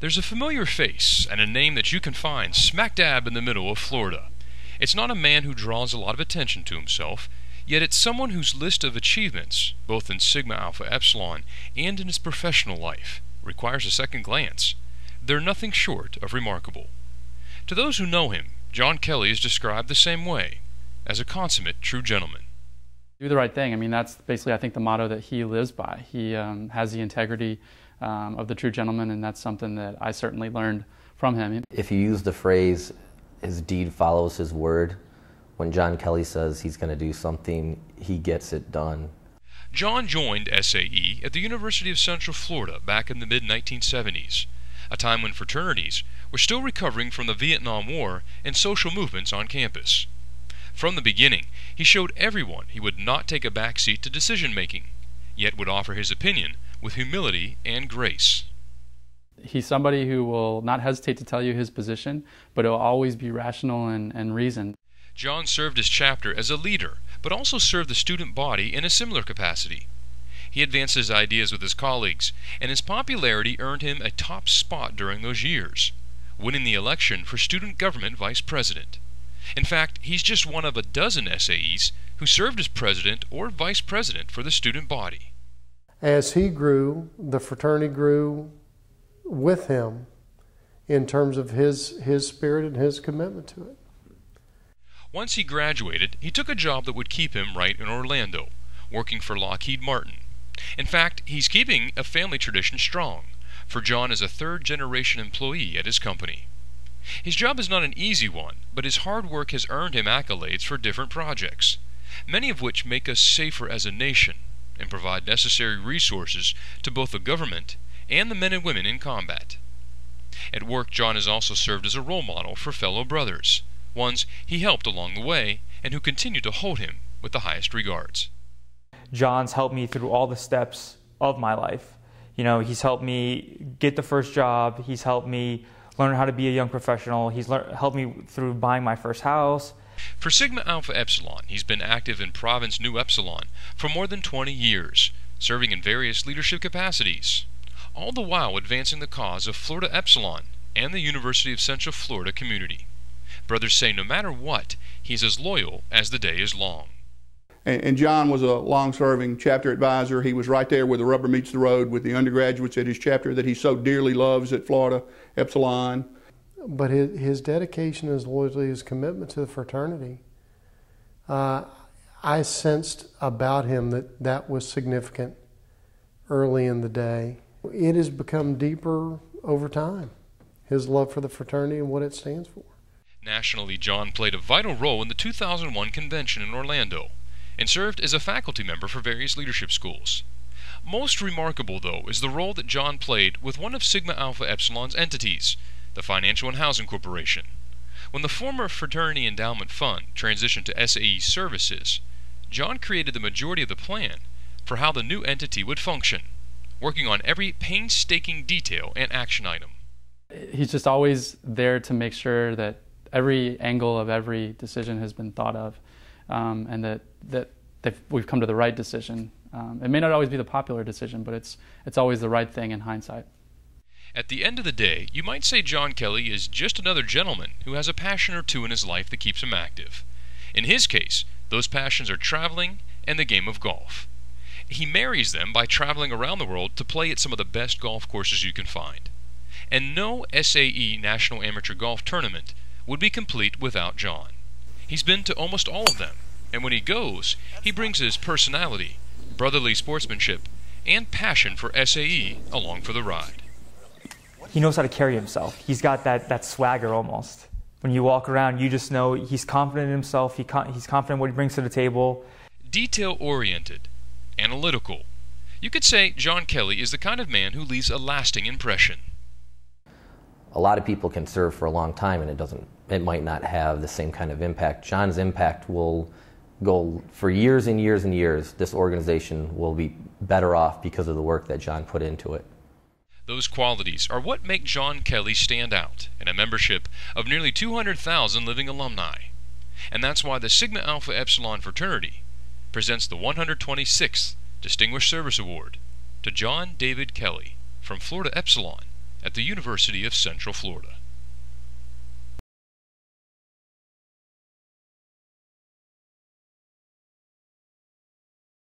There's a familiar face and a name that you can find smack dab in the middle of Florida. It's not a man who draws a lot of attention to himself, yet it's someone whose list of achievements, both in Sigma Alpha Epsilon and in his professional life, requires a second glance. They're nothing short of remarkable. To those who know him, John Kelley is described the same way, as a consummate true gentleman. Do the right thing. I mean, that's basically, I think, the motto that he lives by. He has the integrity of the true gentleman, and that's something that I certainly learned from him. If you use the phrase, his deed follows his word, when John Kelley says he's going to do something, he gets it done. John joined SAE at the University of Central Florida back in the mid-1970s, a time when fraternities were still recovering from the Vietnam War and social movements on campus. From the beginning, he showed everyone he would not take a back seat to decision-making, yet would offer his opinion with humility and grace. He's somebody who will not hesitate to tell you his position, but it will always be rational and reasoned. John served his chapter as a leader, but also served the student body in a similar capacity. He advanced his ideas with his colleagues, and his popularity earned him a top spot during those years, winning the election for student government vice president. In fact, he's just one of a dozen SAEs who served as president or vice president for the student body. As he grew, the fraternity grew with him in terms of his spirit and his commitment to it. Once he graduated, he took a job that would keep him right in Orlando, working for Lockheed Martin. In fact, he's keeping a family tradition strong, for John is a third-generation employee at his company. His job is not an easy one, but his hard work has earned him accolades for different projects, many of which make us safer as a nation and provide necessary resources to both the government and the men and women in combat. At work, John has also served as a role model for fellow brothers, ones he helped along the way and who continue to hold him with the highest regards. John's helped me through all the steps of my life. You know, he's helped me get the first job, he's helped me learn how to be a young professional, he's helped me through buying my first house. For Sigma Alpha Epsilon, he's been active in Province New Epsilon for more than 20 years, serving in various leadership capacities, all the while advancing the cause of Florida Epsilon and the University of Central Florida community. Brothers say no matter what, he's as loyal as the day is long. And John was a long-serving chapter advisor. He was right there where the rubber meets the road with the undergraduates at his chapter that he so dearly loves at Florida Epsilon. But his dedication, his loyalty, his commitment to the fraternity, I sensed about him that was significant early in the day. It has become deeper over time, his love for the fraternity and what it stands for. Nationally, John played a vital role in the 2001 convention in Orlando and served as a faculty member for various leadership schools. Most remarkable, though, is the role that John played with one of Sigma Alpha Epsilon's entities, the Financial and Housing Corporation. When the former Fraternity Endowment Fund transitioned to SAE services, John created the majority of the plan for how the new entity would function, working on every painstaking detail and action item. He's just always there to make sure that every angle of every decision has been thought of, and that we've come to the right decision. It may not always be the popular decision, but it's always the right thing in hindsight. At the end of the day, you might say John Kelley is just another gentleman who has a passion or two in his life that keeps him active. In his case, those passions are traveling and the game of golf. He marries them by traveling around the world to play at some of the best golf courses you can find. And no SAE National Amateur Golf Tournament would be complete without John. He's been to almost all of them, and when he goes, he brings his personality, brotherly sportsmanship, and passion for SAE along for the ride. He knows how to carry himself. He's got that swagger almost. When you walk around, you just know he's confident in himself, he's confident in what he brings to the table. Detail-oriented, analytical. You could say John Kelley is the kind of man who leaves a lasting impression. A lot of people can serve for a long time and it might not have the same kind of impact. John's impact will go for years and years and years. This organization will be better off because of the work that John put into it. Those qualities are what make John Kelley stand out in a membership of nearly 200,000 living alumni. And that's why the Sigma Alpha Epsilon Fraternity presents the 126th Distinguished Service Award to John David Kelley from Florida Epsilon at the University of Central Florida.